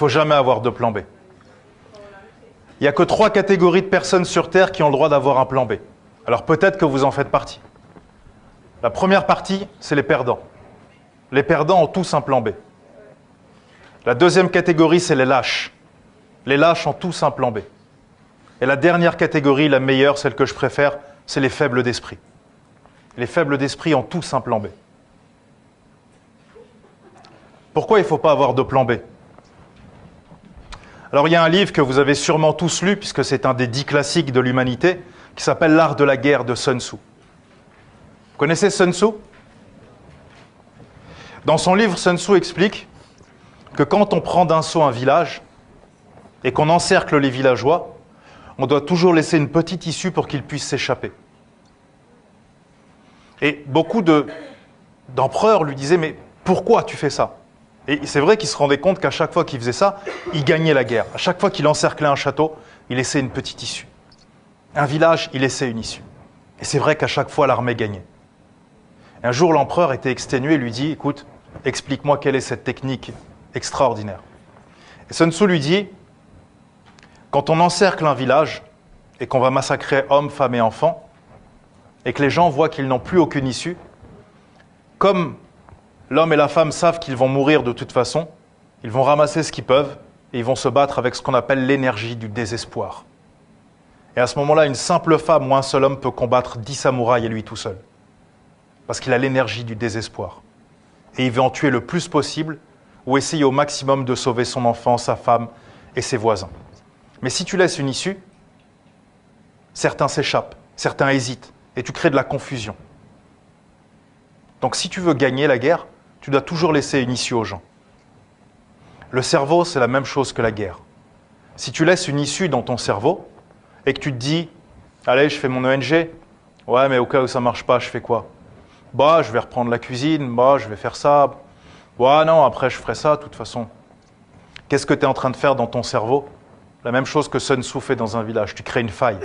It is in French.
faut jamais avoir de plan B. Il n'y a que 3 catégories de personnes sur Terre qui ont le droit d'avoir un plan B. Alors peut-être que vous en faites partie. La première partie, c'est les perdants. Les perdants ont tous un plan B. La deuxième catégorie, c'est les lâches. Les lâches ont tous un plan B. Et la dernière catégorie, la meilleure, celle que je préfère, c'est les faibles d'esprit. Les faibles d'esprit ont tous un plan B. Pourquoi il ne faut pas avoir de plan B? Alors il y a un livre que vous avez sûrement tous lu, puisque c'est un des 10 classiques de l'humanité, qui s'appelle L'Art de la guerre de Sun Tzu. Vous connaissez Sun Tzu? Dans son livre, Sun Tzu explique que quand on prend d'assaut un village et qu'on encercle les villageois, on doit toujours laisser une petite issue pour qu'ils puissent s'échapper. Et beaucoup d'empereurs lui disaient « Mais pourquoi tu fais ça ?» Et c'est vrai qu'il se rendait compte qu'à chaque fois qu'il faisait ça, il gagnait la guerre. À chaque fois qu'il encerclait un château, il laissait une petite issue. Un village, il laissait une issue. Et c'est vrai qu'à chaque fois, l'armée gagnait. Et un jour, l'empereur était exténué et lui dit « Écoute, explique-moi quelle est cette technique extraordinaire. » Et Sun Tzu lui dit « Quand on encercle un village et qu'on va massacrer hommes, femmes et enfants, et que les gens voient qu'ils n'ont plus aucune issue, comme l'homme et la femme savent qu'ils vont mourir de toute façon, ils vont ramasser ce qu'ils peuvent et ils vont se battre avec ce qu'on appelle l'énergie du désespoir. Et à ce moment-là, une simple femme ou un seul homme peut combattre 10 samouraïs et lui tout seul. Parce qu'il a l'énergie du désespoir. Et il veut en tuer le plus possible ou essayer au maximum de sauver son enfant, sa femme et ses voisins. Mais si tu laisses une issue, certains s'échappent, certains hésitent et tu crées de la confusion. Donc si tu veux gagner la guerre, tu dois toujours laisser une issue aux gens. Le cerveau, c'est la même chose que la guerre. Si tu laisses une issue dans ton cerveau et que tu te dis « Allez, je fais mon ONG. Ouais, mais au cas où ça ne marche pas, je fais quoi? Bah, je vais reprendre la cuisine. Bah, je vais faire ça. Ouais, non, après, je ferai ça, de toute façon. » Qu'est-ce que tu es en train de faire dans ton cerveau? La même chose que Sun Tzu fait dans un village. Tu crées une faille.